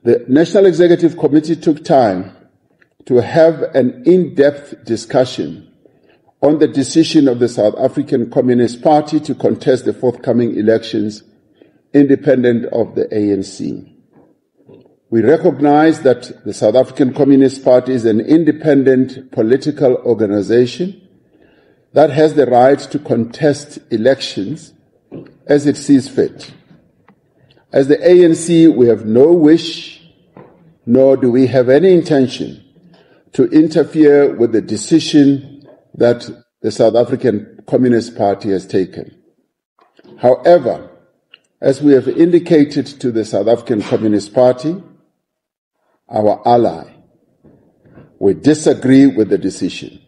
The National Executive Committee took time to have an in-depth discussion on the decision of the South African Communist Party to contest the forthcoming elections independent of the ANC. We recognize that the South African Communist Party is an independent political organization that has the right to contest elections as it sees fit. As the ANC, we have no wish, nor do we have any intention to interfere with the decision that the South African Communist Party has taken. However, as we have indicated to the South African Communist Party, our ally, we disagree with the decision.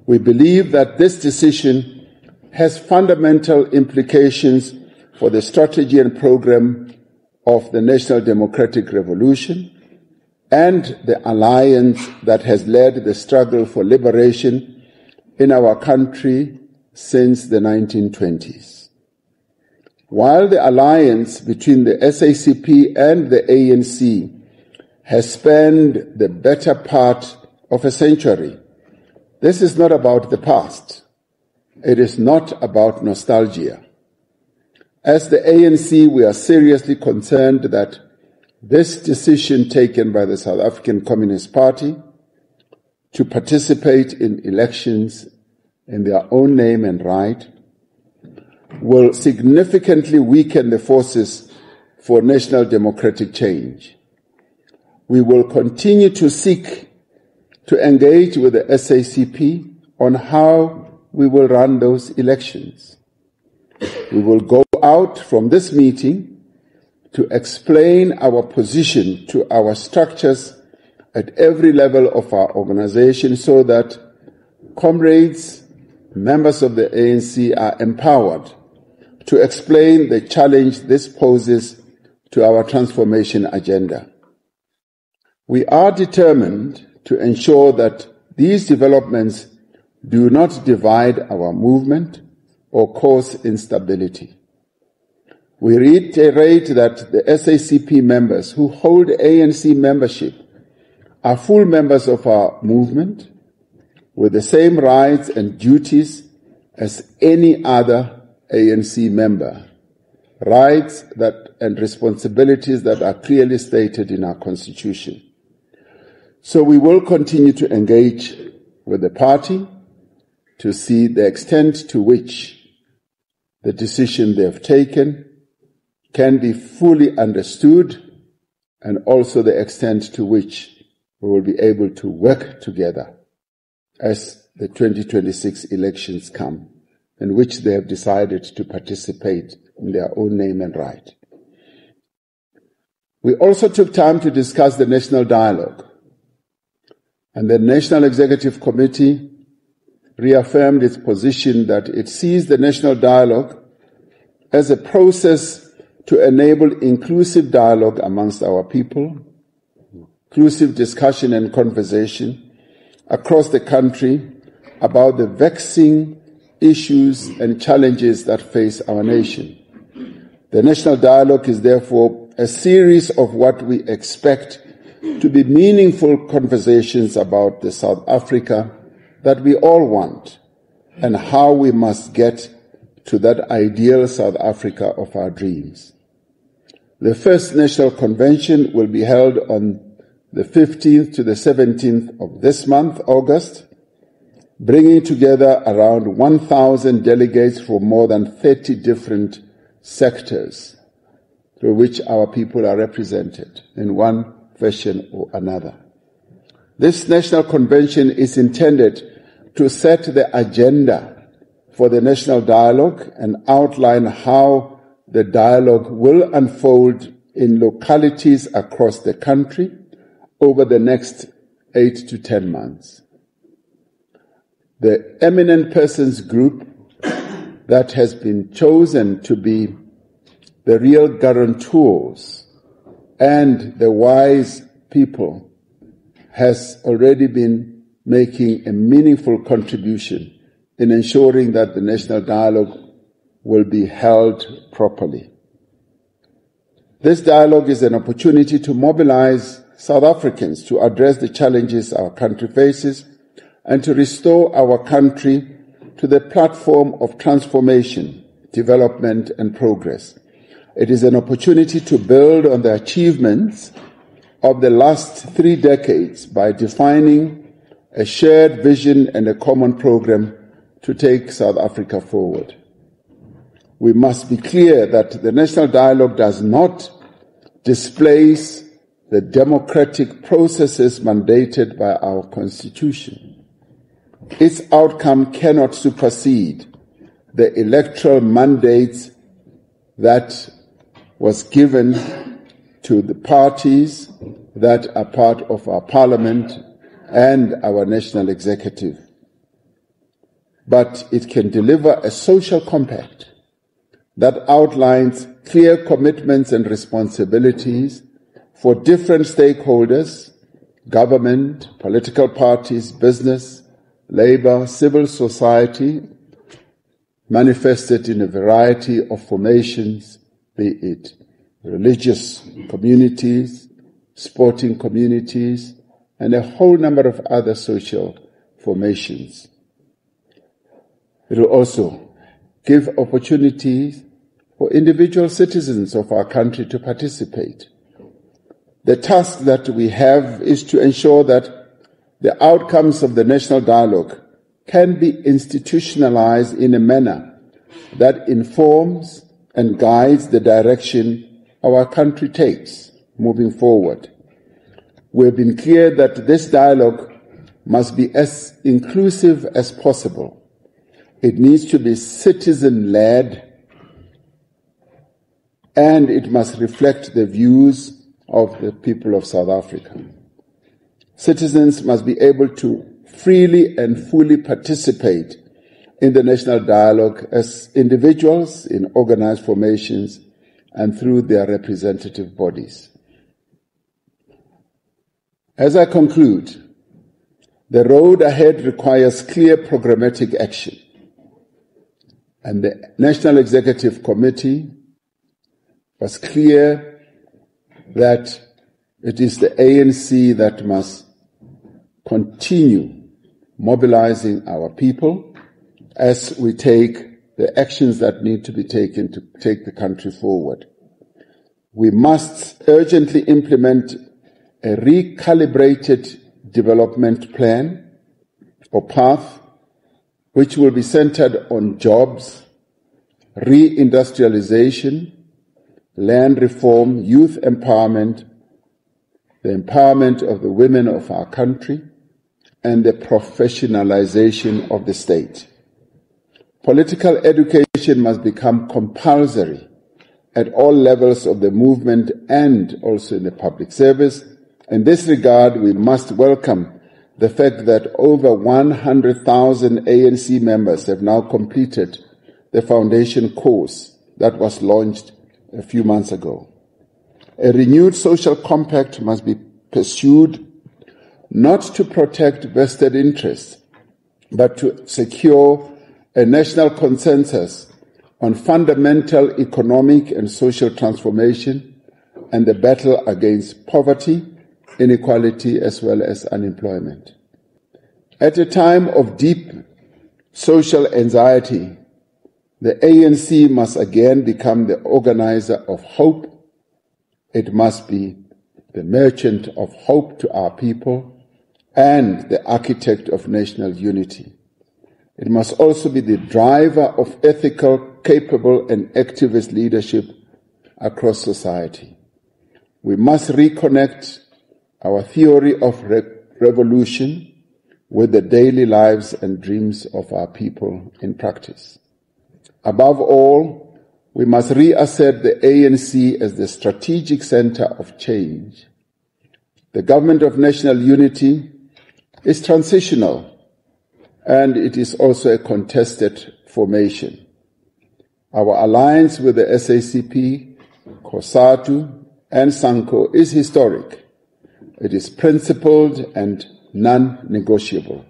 We believe that this decision has fundamental implications for the strategy and program of the National Democratic Revolution and the alliance that has led the struggle for liberation in our country since the 1920s. While the alliance between the SACP and the ANC has spanned the better part of a century, this is not about the past. It is not about nostalgia. As the ANC, we are seriously concerned that this decision taken by the South African Communist Party to participate in elections in their own name and right will significantly weaken the forces for national democratic change. We will continue to seek to engage with the SACP on how we will run those elections. We will go out from this meeting to explain our position to our structures at every level of our organization so that comrades, members of the ANC are empowered to explain the challenge this poses to our transformation agenda. We are determined to ensure that these developments do not divide our movement or cause instability. We reiterate that the SACP members who hold ANC membership are full members of our movement with the same rights and duties as any other ANC member, rights and responsibilities that are clearly stated in our Constitution. So we will continue to engage with the party to see the extent to which the decision they have taken can be fully understood and also the extent to which we will be able to work together as the 2026 elections come, in which they have decided to participate in their own name and right. We also took time to discuss the national dialogue, and the National Executive Committee reaffirmed its position that it sees the national dialogue as a process to enable inclusive dialogue amongst our people, inclusive discussion and conversation across the country about the vexing issues and challenges that face our nation. The national dialogue is therefore a series of what we expect to be meaningful conversations about the South Africa that we all want and how we must get to that ideal South Africa of our dreams. The first National Convention will be held on the 15th to the 17th of this month, August, bringing together around 1,000 delegates from more than 30 different sectors through which our people are represented in one fashion or another. This National Convention is intended to set the agenda for the national dialogue and outline how the dialogue will unfold in localities across the country over the next 8 to 10 months. The eminent persons group that has been chosen to be the real guarantors and the wise people has already been making a meaningful contribution in ensuring that the national dialogue will be held properly. This dialogue is an opportunity to mobilize South Africans to address the challenges our country faces and to restore our country to the platform of transformation, development, and progress. It is an opportunity to build on the achievements of the last 3 decades by defining a shared vision and a common program to take South Africa forward. We must be clear that the national dialogue does not displace the democratic processes mandated by our Constitution. Its outcome cannot supersede the electoral mandates that was given to the parties that are part of our parliament and our national executive. But it can deliver a social compact that outlines clear commitments and responsibilities for different stakeholders, government, political parties, business, labor, civil society, manifested in a variety of formations, be it religious communities, sporting communities, and a whole number of other social formations. It will also give opportunities for individual citizens of our country to participate. The task that we have is to ensure that the outcomes of the national dialogue can be institutionalized in a manner that informs and guides the direction our country takes moving forward. We have been clear that this dialogue must be as inclusive as possible. It needs to be citizen-led, and it must reflect the views of the people of South Africa. Citizens must be able to freely and fully participate in the national dialogue as individuals, in organized formations, and through their representative bodies. As I conclude, the road ahead requires clear programmatic action, and the National Executive Committee was clear that it is the ANC that must continue mobilizing our people as we take the actions that need to be taken to take the country forward. We must urgently implement a recalibrated development plan or path which will be centered on jobs, reindustrialization, land reform, youth empowerment, the empowerment of the women of our country, and the professionalization of the state. Political education must become compulsory at all levels of the movement and also in the public service. In this regard, we must welcome the fact that over 100,000 ANC members have now completed the foundation course that was launched a few months ago. A renewed social compact must be pursued not to protect vested interests, but to secure a national consensus on fundamental economic and social transformation and the battle against poverty, inequality, as well as unemployment. At a time of deep social anxiety, the ANC must again become the organizer of hope. It must be the merchant of hope to our people and the architect of national unity. It must also be the driver of ethical, capable, and activist leadership across society. We must reconnect our theory of revolution with the daily lives and dreams of our people in practice. Above all, we must reassert the ANC as the strategic center of change. The government of national unity is transitional, and it is also a contested formation. Our alliance with the SACP, COSATU, and SANCO is historic. It is principled and non-negotiable.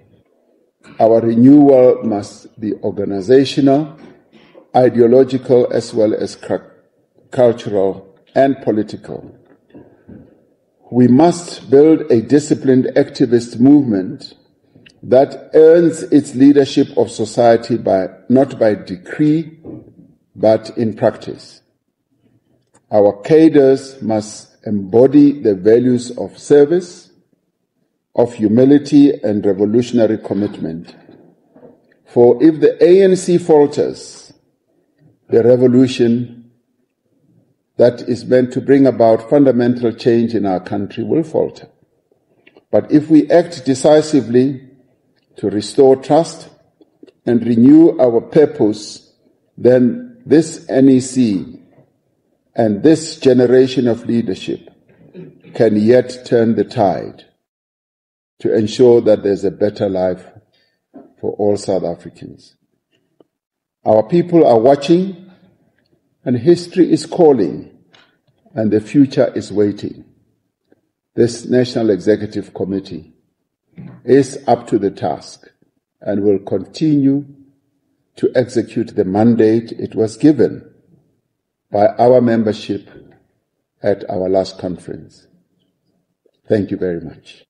Our renewal must be organizational, ideological, as well as cultural and political. We must build a disciplined activist movement that earns its leadership of society not by decree, but in practice. Our cadres must embody the values of service, of humility and revolutionary commitment. For if the ANC falters, the revolution that is meant to bring about fundamental change in our country will falter. But if we act decisively to restore trust and renew our purpose, then this NEC and this generation of leadership can yet turn the tide to ensure that there's a better life for all South Africans. Our people are watching, and history is calling, and the future is waiting. This National Executive Committee is up to the task and will continue to execute the mandate it was given by our membership at our last conference. Thank you very much.